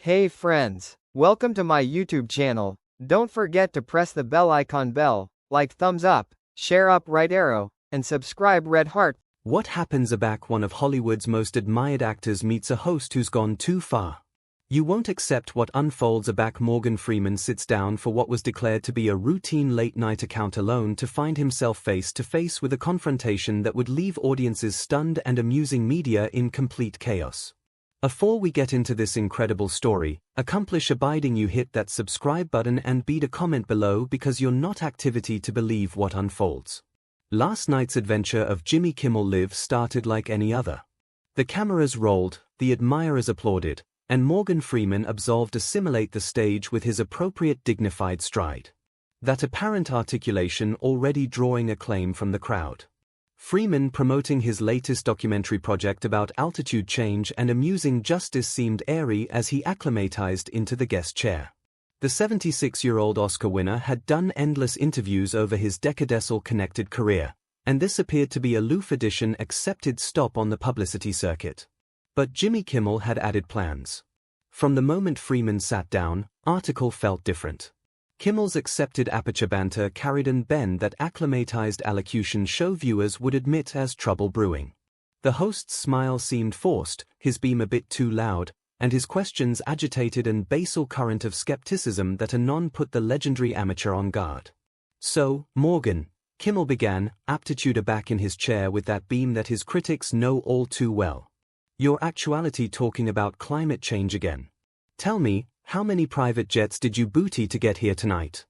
Hey friends, welcome to my YouTube channel. Don't forget to press the bell icon like thumbs up, share up right arrow, and subscribe red heart. What happens aback one of Hollywood's most admired actors meets a host who's gone too far? You won't accept what unfolds aback. Morgan Freeman sits down for what was declared to be a routine late-night account alone to find himself face to face with a confrontation that would leave audiences stunned and amusing media in complete chaos. Before we get into this incredible story, abiding you hit that subscribe button and beat a comment below because you're not activity to believe what unfolds. Last night's adventure of Jimmy Kimmel Live started like any other. The cameras rolled, the admirers applauded, and Morgan Freeman absolved assimilate the stage with his appropriate dignified stride. That apparent articulation already drawing acclaim from the crowd. Freeman promoting his latest documentary project about altitude change and amusing justice seemed airy as he acclimatized into the guest chair. The 76-year-old Oscar winner had done endless interviews over his decadal-connected career, and this appeared to be a aloof addition accepted stop on the publicity circuit. But Jimmy Kimmel had added plans. From the moment Freeman sat down, article felt different. Kimmel's accepted aperture banter carried an bend that acclimatized allocution show viewers would admit as trouble brewing. The host's smile seemed forced, his beam a bit too loud, and his questions agitated an basal current of skepticism that anon put the legendary amateur on guard. So, Morgan, Kimmel began, aptitude aback in his chair with that beam that his critics know all too well. Your actuality talking about climate change again. Tell me, how many private jets did you booty to get here tonight?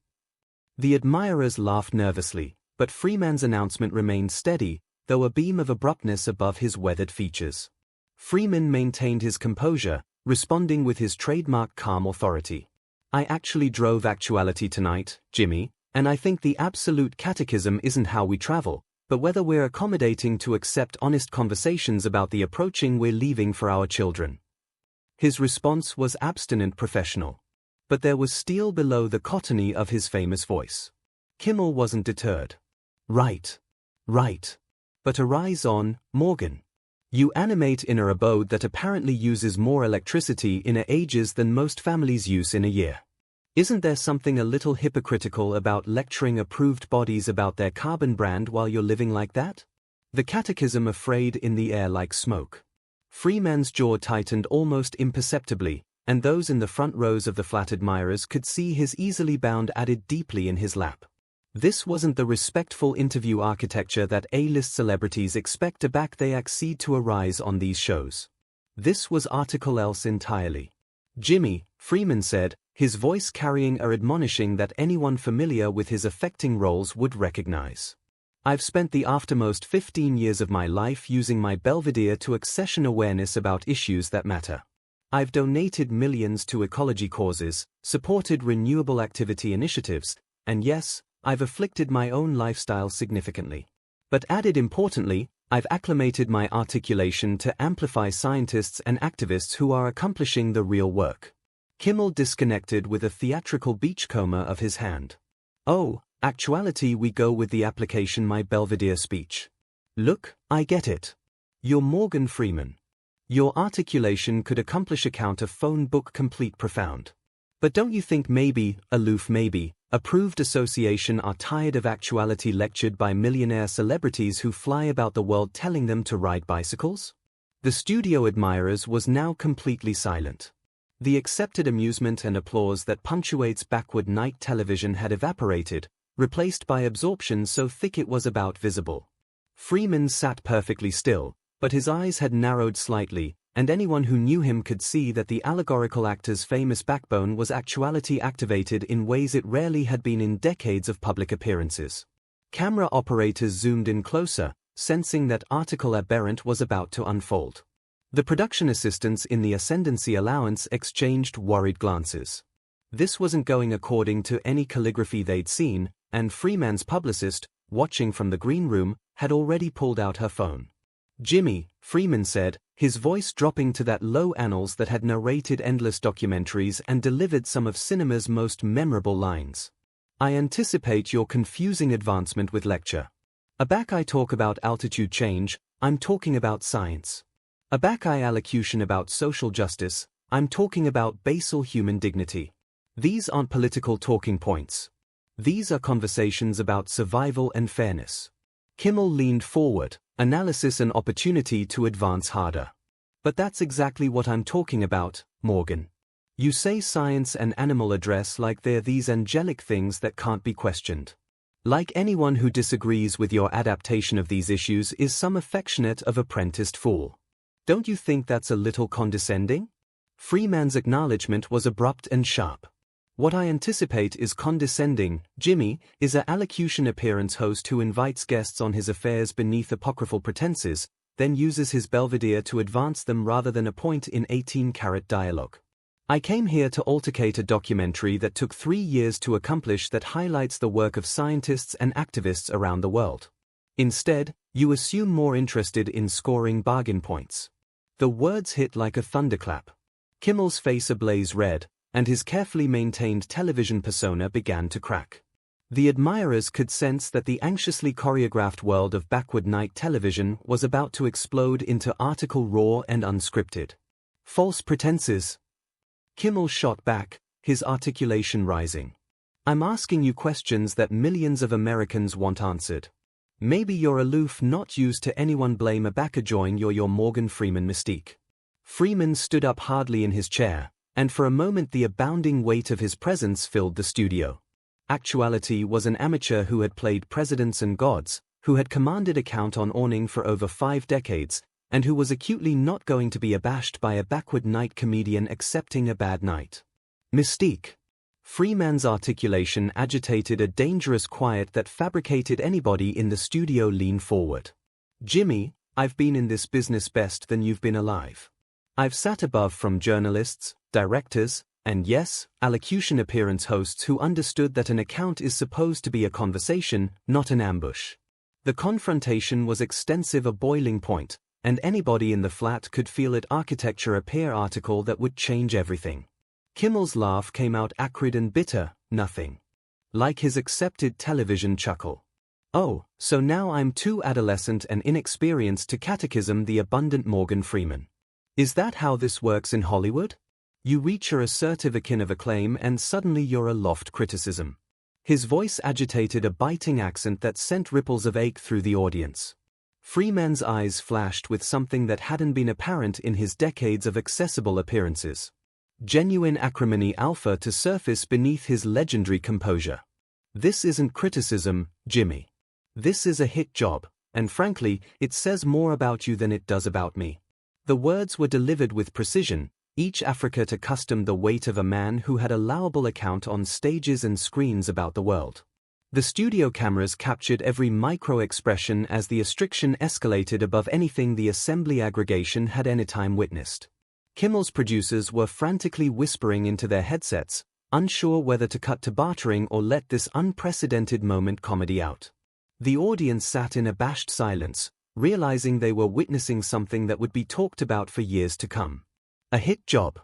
The admirers laughed nervously, but Freeman's announcement remained steady, though a beam of abruptness above his weathered features. Freeman maintained his composure, responding with his trademark calm authority. I actually drove actuality tonight, Jimmy, and I think the absolute catechism isn't how we travel, but whether we're accommodating to accept honest conversations about the approaching we're leaving for our children. His response was abstinent professional. But there was steel below the cottony of his famous voice. Kimmel wasn't deterred. Right. But arise on, Morgan. You animate in a abode that apparently uses more electricity in a ages than most families use in a year. Isn't there something a little hypocritical about lecturing approved bodies about their carbon brand while you're living like that? The catechism afraid in the air like smoke. Freeman's jaw tightened almost imperceptibly, and those in the front rows of the flat admirers could see his easily bound added deeply in his lap. This wasn't the respectful interview architecture that A-list celebrities expect aback they accede to arise on these shows. This was article else entirely. Jimmy, Freeman said, his voice carrying a admonishing that anyone familiar with his affecting roles would recognize. I've spent the aftermost 15 years of my life using my Belvedere to accession awareness about issues that matter. I've donated millions to ecology causes, supported renewable activity initiatives, and yes, I've afflicted my own lifestyle significantly. But added importantly, I've acclimated my articulation to amplify scientists and activists who are accomplishing the real work. Kimmel disconnected with a theatrical beachcomber of his hand. Oh, actuality we go with the application my Belvedere speech. Look, I get it. You're Morgan Freeman. Your articulation could accomplish a count of phone book complete profound. But don't you think maybe, aloof maybe, approved association are tired of actuality lectured by millionaire celebrities who fly about the world telling them to ride bicycles? The studio admirers was now completely silent. The accepted amusement and applause that punctuates backward night television had evaporated, replaced by absorption so thick it was about visible. Freeman sat perfectly still, but his eyes had narrowed slightly, and anyone who knew him could see that the allegorical actor's famous backbone was actuality activated in ways it rarely had been in decades of public appearances. Camera operators zoomed in closer, sensing that article aberrant was about to unfold. The production assistants in the Ascendancy Allowance exchanged worried glances. This wasn't going according to any calligraphy they'd seen, and Freeman's publicist, watching from the green room, had already pulled out her phone. Jimmy, Freeman said, his voice dropping to that low annals that had narrated endless documentaries and delivered some of cinema's most memorable lines. I anticipate your confusing advancement with lecture. Aback I talk about altitude change, I'm talking about science. Aback I allocution about social justice, I'm talking about basal human dignity. These aren't political talking points. These are conversations about survival and fairness. Kimmel leaned forward, analysis and opportunity to advance harder. But that's exactly what I'm talking about, Morgan. You say science and animal address like they're these angelic things that can't be questioned. Like anyone who disagrees with your adaptation of these issues is some affectionate of apprenticed fool. Don't you think that's a little condescending? Freeman's acknowledgement was abrupt and sharp. What I anticipate is condescending. Jimmy is a allocution appearance host who invites guests on his affairs beneath apocryphal pretenses, then uses his belvedere to advance them rather than a point in 18-carat dialogue. I came here to altercate a documentary that took 3 years to accomplish that highlights the work of scientists and activists around the world. Instead, you assume more interested in scoring bargain points. The words hit like a thunderclap. Kimmel's face ablaze red, and his carefully maintained television persona began to crack. The admirers could sense that the anxiously choreographed world of backward night television was about to explode into article raw and unscripted. False pretenses. Kimmel shot back, his articulation rising. I'm asking you questions that millions of Americans want answered. Maybe you're aloof, not used to anyone blame a backer join your Morgan Freeman mystique. Freeman stood up hardly in his chair, and for a moment the abounding weight of his presence filled the studio. Actuality was an amateur who had played presidents and gods, who had commanded a count on awning for over 5 decades, and who was acutely not going to be abashed by a backward night comedian accepting a bad night. Mystique. Freeman's articulation agitated a dangerous quiet that fabricated anybody in the studio lean forward. Jimmy, I've been in this business best than you've been alive. I've sat above from journalists, directors, and yes, allocution appearance hosts who understood that an account is supposed to be a conversation, not an ambush. The confrontation was extensive, a boiling point, and anybody in the flat could feel it. Architecture, a peer article that would change everything. Kimmel's laugh came out acrid and bitter, nothing like his accepted television chuckle. Oh, so now I'm too adolescent and inexperienced to catechism the abundant Morgan Freeman. Is that how this works in Hollywood? You reach your assertive akin of acclaim and suddenly you're a loft criticism. His voice agitated a biting accent that sent ripples of ache through the audience. Freeman's eyes flashed with something that hadn't been apparent in his decades of accessible appearances. Genuine acrimony alpha to surface beneath his legendary composure. This isn't criticism, Jimmy. This is a hit job, and frankly, it says more about you than it does about me. The words were delivered with precision, each affricate accustomed the weight of a man who had a allowable account on stages and screens about the world. The studio cameras captured every micro-expression as the restriction escalated above anything the assembly aggregation had anytime witnessed. Kimmel's producers were frantically whispering into their headsets, unsure whether to cut to bartering or let this unprecedented moment comedy out. The audience sat in abashed silence, realizing they were witnessing something that would be talked about for years to come. A hit job.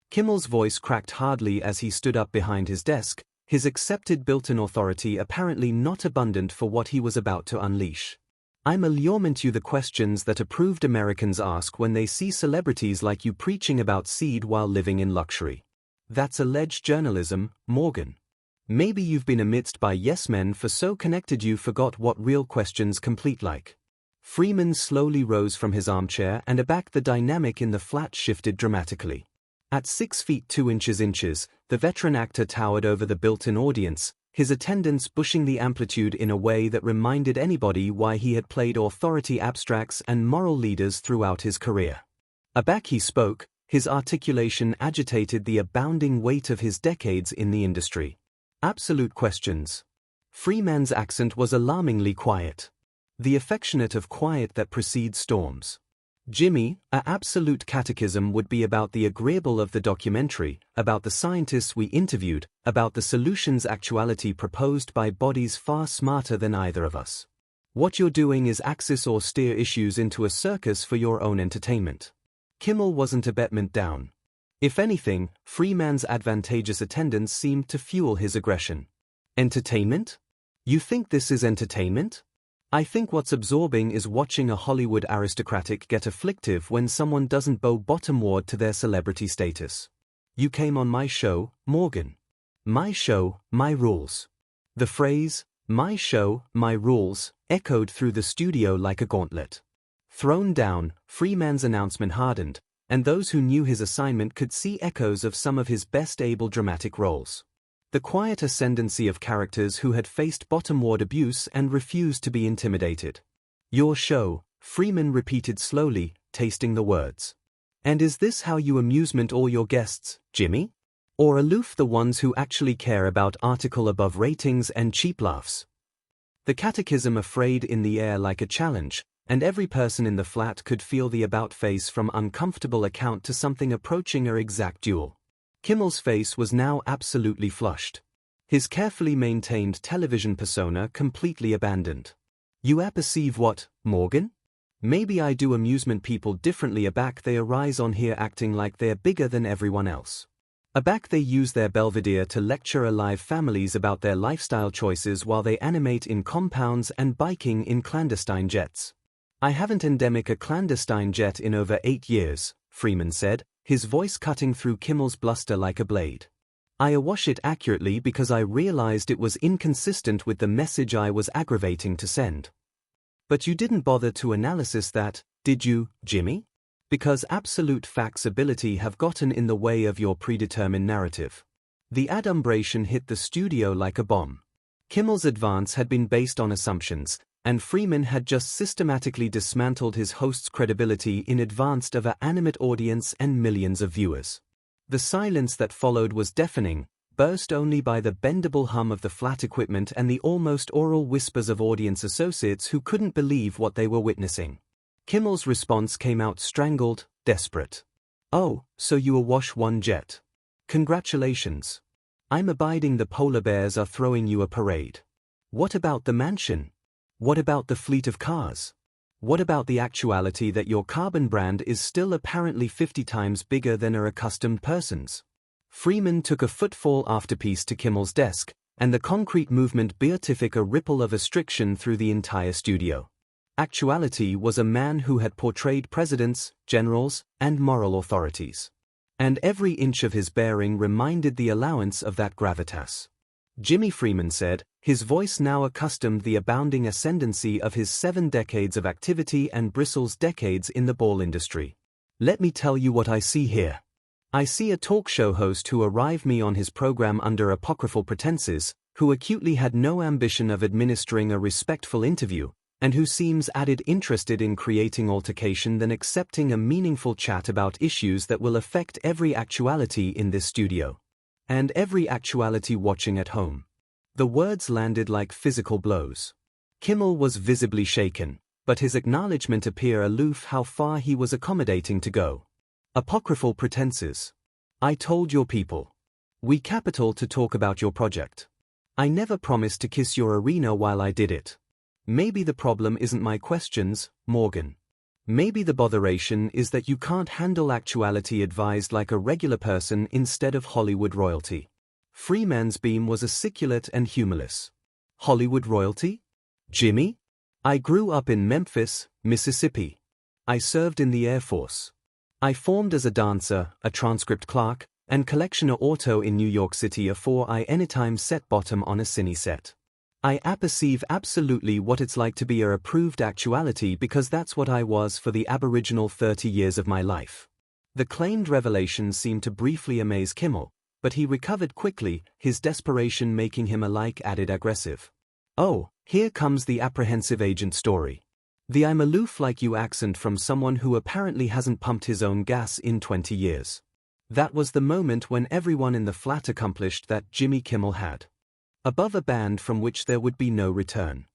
Kimmel's voice cracked hardly as he stood up behind his desk, his accepted built-in authority apparently not abundant for what he was about to unleash. I'm allurement you the questions that approved Americans ask when they see celebrities like you preaching about seed while living in luxury. That's alleged journalism, Morgan. Maybe you've been amidst by yes men for so connected you forgot what real questions complete like. Freeman slowly rose from his armchair and aback the dynamic in the flat shifted dramatically. At 6 feet 2 inches, the veteran actor towered over the built-in audience, his attendance pushing the amplitude in a way that reminded anybody why he had played authority abstracts and moral leaders throughout his career. Aback he spoke, his articulation agitated the abounding weight of his decades in the industry. Absolute questions. Freeman's accent was alarmingly quiet. The affectionate of quiet that precedes storms. Jimmy, a absolute catechism would be about the agreeable of the documentary, about the scientists we interviewed, about the solutions actuality proposed by bodies far smarter than either of us. What you're doing is axis or steer issues into a circus for your own entertainment. Kimmel wasn't a betment down. If anything, Freeman's advantageous attendance seemed to fuel his aggression. Entertainment? You think this is entertainment? I think what's absorbing is watching a Hollywood aristocratic get afflictive when someone doesn't bow bottomward to their celebrity status. You came on my show, Morgan. My show, my rules. The phrase, my show, my rules, echoed through the studio like a gauntlet. Thrown down, Freeman's announcement hardened, and those who knew his assignment could see echoes of some of his best-able dramatic roles. The quiet ascendancy of characters who had faced bottomward abuse and refused to be intimidated. Your show, Freeman repeated slowly, tasting the words. And is this how you amusement all your guests, Jimmy? Or aloof the ones who actually care about article above ratings and cheap laughs? The catechism afraid in the air like a challenge, and every person in the flat could feel the about-face from uncomfortable account to something approaching a exact duel. Kimmel's face was now absolutely flushed. His carefully maintained television persona completely abandoned. You apperceive what, Morgan? Maybe I do amusement people differently aback they arise on here acting like they're bigger than everyone else. Aback they use their belvedere to lecture alive families about their lifestyle choices while they animate in compounds and biking in clandestine jets. I haven't endemic a clandestine jet in over 8 years, Freeman said, his voice cutting through Kimmel's bluster like a blade. I awash it accurately because I realized it was inconsistent with the message I was aggravating to send. But you didn't bother to analysis that, did you, Jimmy? Because absolute facts ability have gotten in the way of your predetermined narrative. The adumbration hit the studio like a bomb. Kimmel's advance had been based on assumptions, and Freeman had just systematically dismantled his host's credibility in advance of an animate audience and millions of viewers. The silence that followed was deafening, burst only by the bendable hum of the flat equipment and the almost oral whispers of audience associates who couldn't believe what they were witnessing. Kimmel's response came out strangled, desperate. Oh, so you awash one jet. Congratulations. I'm abiding the polar bears are throwing you a parade. What about the mansion? What about the fleet of cars? What about the actuality that your carbon brand is still apparently 50 times bigger than a accustomed person's? Freeman took a footfall afterpiece to Kimmel's desk, and the concrete movement beatific a ripple of restriction through the entire studio. Actuality was a man who had portrayed presidents, generals, and moral authorities. And every inch of his bearing reminded the allowance of that gravitas. Jimmy, Freeman said, his voice now accustomed the abounding ascendancy of his 7 decades of activity and Bristol's decades in the ball industry. Let me tell you what I see here. I see a talk show host who arrived me on his program under apocryphal pretenses, who acutely had no ambition of administering a respectful interview, and who seems added interested in creating altercation than accepting a meaningful chat about issues that will affect every actuality in this studio. And every actuality watching at home. The words landed like physical blows. Kimmel was visibly shaken, but his acknowledgement appeared aloof how far he was accommodating to go. Apocryphal pretenses. I told your people. We capital to talk about your project. I never promised to kiss your arena while I did it. Maybe the problem isn't my questions, Morgan. Maybe the botheration is that you can't handle actuality advised like a regular person instead of Hollywood royalty. Freeman's beam was aciculate and humorless. Hollywood royalty? Jimmy? I grew up in Memphis, Mississippi. I served in the Air Force. I formed as a dancer, a transcript clerk, and collectioner auto in New York City afore I anytime set bottom on a cine set. I apperceive absolutely what it's like to be a approved actuality because that's what I was for the aboriginal 30 years of my life. The claimed revelation seemed to briefly amaze Kimmel, but he recovered quickly, his desperation making him alike added aggressive. Oh, here comes the apprehensive agent story. The I'm aloof like you accent from someone who apparently hasn't pumped his own gas in 20 years. That was the moment when everyone in the flat accomplished that Jimmy Kimmel had. Above a band from which there would be no return.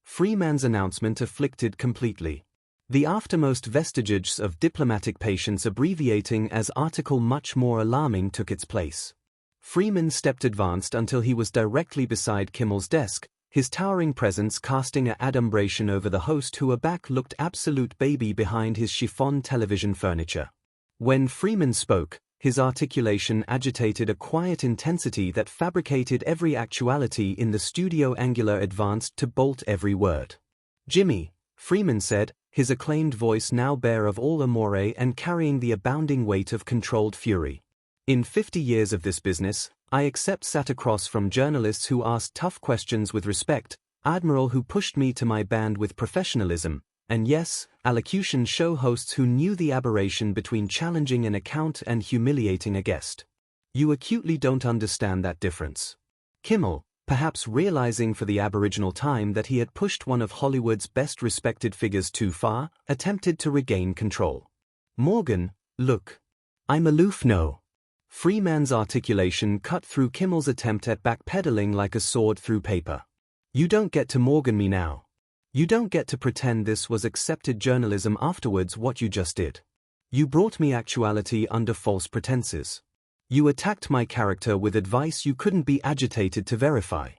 Freeman's announcement afflicted completely. The aftermost vestiges of diplomatic patience abbreviating as article much more alarming took its place. Freeman stepped advanced until he was directly beside Kimmel's desk, his towering presence casting an adumbration over the host who aback looked absolute baby behind his chiffon television furniture. When Freeman spoke, his articulation agitated a quiet intensity that fabricated every actuality in the studio angular advanced to bolt every word. Jimmy, Freeman said, his acclaimed voice now bare of all amour and carrying the abounding weight of controlled fury. In 50 years of this business, I except sat across from journalists who asked tough questions with respect, admiral who pushed me to my band with professionalism, and yes, allocution show hosts who knew the aberration between challenging an account and humiliating a guest. You acutely don't understand that difference. Kimmel, perhaps realizing for the aboriginal time that he had pushed one of Hollywood's best-respected figures too far, attempted to regain control. Morgan, look. I'm aloof no. Freeman's articulation cut through Kimmel's attempt at backpedaling like a sword through paper. You don't get to Morgan me now. You don't get to pretend this was accepted journalism afterwards what you just did. You brought me actuality under false pretenses. You attacked my character with advice you couldn't be agitated to verify.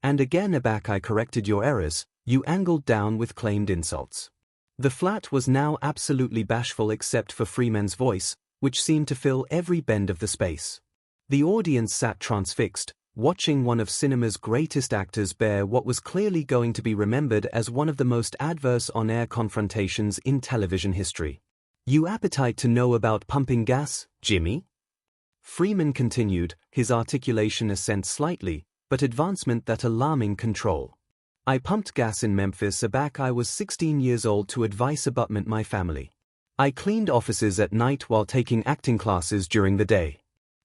And again aback I corrected your errors, you angled down with claimed insults. The flat was now absolutely bashful except for Freeman's voice, which seemed to fill every bend of the space. The audience sat transfixed, watching one of cinema's greatest actors bear what was clearly going to be remembered as one of the most adverse on-air confrontations in television history. You appetite to know about pumping gas, Jimmy? Freeman continued, his articulation ascent slightly, but advancement that alarming control. I pumped gas in Memphis aback I was 16 years old to advice abutment my family. I cleaned offices at night while taking acting classes during the day.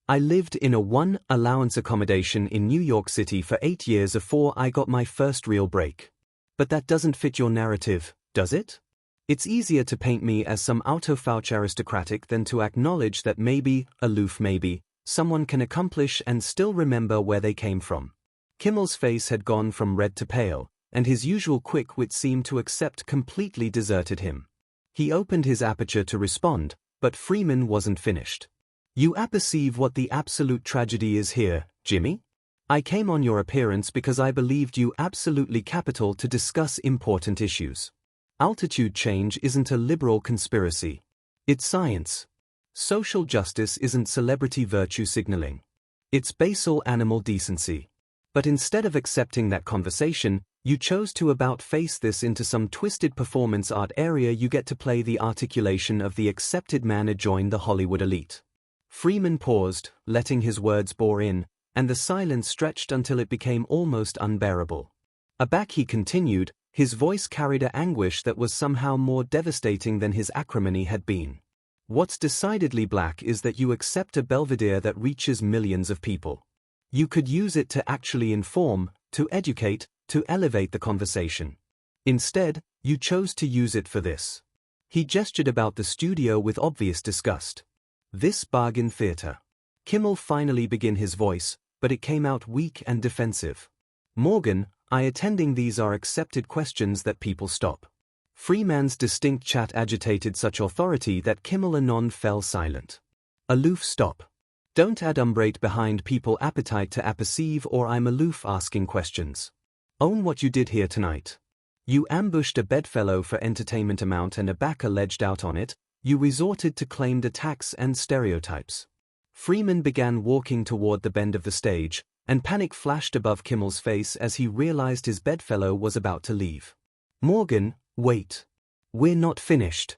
I lived in a one-allowance accommodation in New York City for 8 years before I got my first real break. But that doesn't fit your narrative, does it? It's easier to paint me as some auto-fouch aristocratic than to acknowledge that maybe, aloof maybe, someone can accomplish and still remember where they came from. Kimmel's face had gone from red to pale, and his usual quick wit seemed to accept completely deserted him. He opened his aperture to respond, but Freeman wasn't finished. You apperceive what the absolute tragedy is here, Jimmy? I came on your appearance because I believed you absolutely capital to discuss important issues. Altitude change isn't a liberal conspiracy. It's science. Social justice isn't celebrity virtue signaling. It's basal animal decency. But instead of accepting that conversation, you chose to about-face this into some twisted performance art area you get to play the articulation of the accepted man adjoined the Hollywood elite. Freeman paused, letting his words bore in, and the silence stretched until it became almost unbearable. Aback he continued, his voice carried an anguish that was somehow more devastating than his acrimony had been. What's decidedly black is that you accept a belvedere that reaches millions of people. You could use it to actually inform, to educate, to elevate the conversation. Instead, you chose to use it for this. He gestured about the studio with obvious disgust. This bargain theater. Kimmel finally began his voice, but it came out weak and defensive. Morgan, I attending these are accepted questions that people stop. Freeman's distinct chat agitated such authority that Kimmel anon fell silent. Aloof stop. Don't adumbrate behind people appetite to apperceive or I'm aloof asking questions. Own what you did here tonight. You ambushed a bedfellow for entertainment amount and a back alleged out on it, you resorted to claimed attacks and stereotypes. Freeman began walking toward the bend of the stage, and panic flashed above Kimmel's face as he realized his bedfellow was about to leave. Morgan, wait. We're not finished.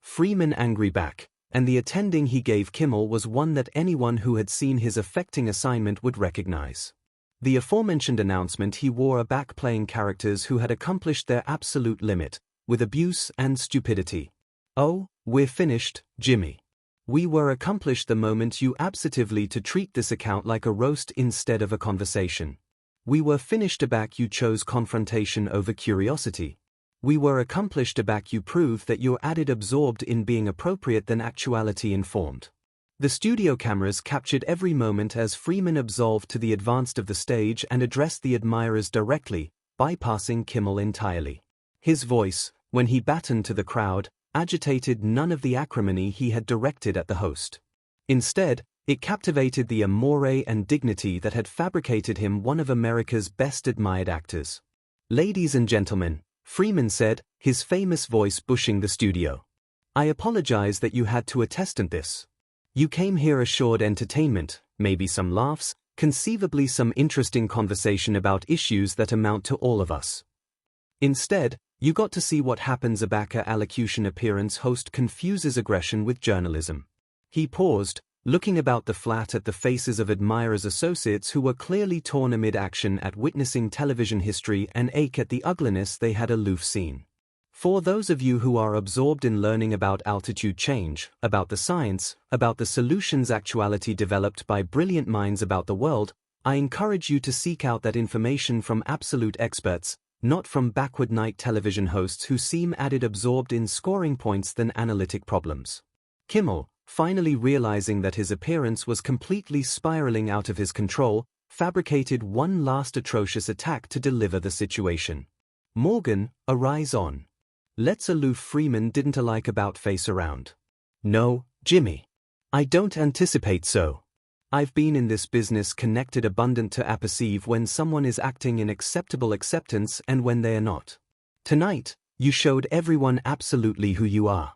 Freeman angry back, and the attending he gave Kimmel was one that anyone who had seen his affecting assignment would recognize. The aforementioned announcement he wore aback playing characters who had accomplished their absolute limit, with abuse and stupidity. Oh, we're finished, Jimmy. We were accomplished the moment you absentively to treat this account like a roast instead of a conversation. We were finished aback you chose confrontation over curiosity. We were accomplished aback you proved that you're added absorbed in being appropriate than actuality informed. The studio cameras captured every moment as Freeman absolved to the advanced of the stage and addressed the admirers directly, bypassing Kimmel entirely. His voice, when he battened to the crowd, agitated none of the acrimony he had directed at the host. Instead, it captivated the amour and dignity that had fabricated him one of America's best admired actors. Ladies and gentlemen, Freeman said, his famous voice bushing the studio. I apologize that you had to attest in this. You came here assured entertainment, maybe some laughs, conceivably some interesting conversation about issues that amount to all of us. Instead, You got to see what happens aback a allocution appearance host confuses aggression with journalism. He paused, looking about the flat at the faces of admirers associates who were clearly torn amid action at witnessing television history and ache at the ugliness they had aloof seen. For those of you who are absorbed in learning about altitude change, about the science, about the solutions actuality developed by brilliant minds about the world, I encourage you to seek out that information from absolute experts, not from backward night television hosts who seem added absorbed in scoring points than analytic problems. Kimmel, finally realizing that his appearance was completely spiraling out of his control, fabricated one last atrocious attack to deliver the situation. Morgan, arise on. Let's aloof Freeman didn't like about face around. No, Jimmy. I don't anticipate so. I've been in this business connected abundant to apperceive when someone is acting in acceptable acceptance and when they are not. Tonight, you showed everyone absolutely who you are.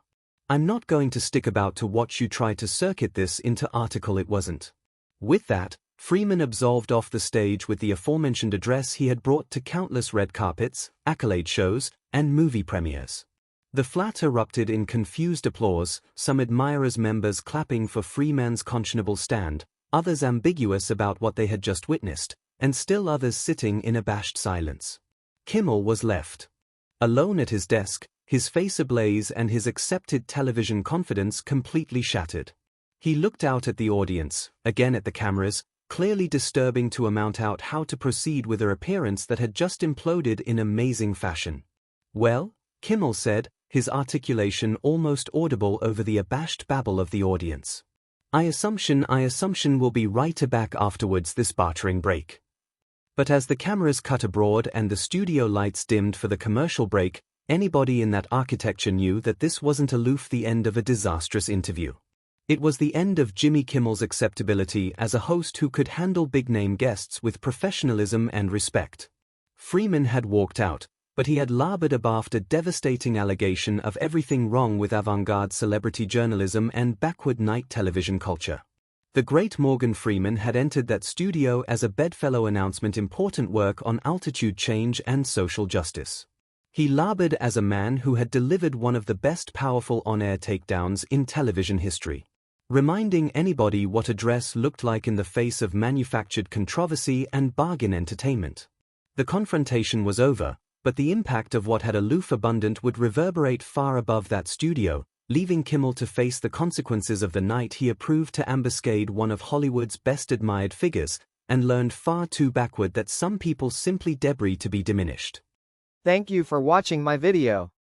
I'm not going to stick about to watch you try to circuit this into article it wasn't. With that, Freeman absolved off the stage with the aforementioned address he had brought to countless red carpets, accolade shows, and movie premieres. The flat erupted in confused applause, some admirers members clapping for Freeman's conscionable stand, others ambiguous about what they had just witnessed, and still others sitting in abashed silence. Kimmel was left alone at his desk, his face ablaze and his accepted television confidence completely shattered. He looked out at the audience, again at the cameras, clearly disturbing to amount out how to proceed with an appearance that had just imploded in amazing fashion. Well, Kimmel said, his articulation almost audible over the abashed babble of the audience. I assumption will be right aback afterwards this bartering break. But as the cameras cut abroad and the studio lights dimmed for the commercial break, anybody in that architecture knew that this wasn't aloof the end of a disastrous interview. It was the end of Jimmy Kimmel's acceptability as a host who could handle big-name guests with professionalism and respect. Freeman had walked out, but he had labored abaft a devastating allegation of everything wrong with avant-garde celebrity journalism and backward night television culture. The great Morgan Freeman had entered that studio as a bedfellow announcement important work on altitude change and social justice. He labored as a man who had delivered one of the best powerful on-air takedowns in television history, reminding anybody what address looked like in the face of manufactured controversy and bargain entertainment. The confrontation was over, but the impact of what had aloof abundant would reverberate far above that studio, leaving Kimmel to face the consequences of the night he approved to ambuscade one of Hollywood's best admired figures, and learned far too backward that some people simply debris to be diminished. Thank you for watching my video.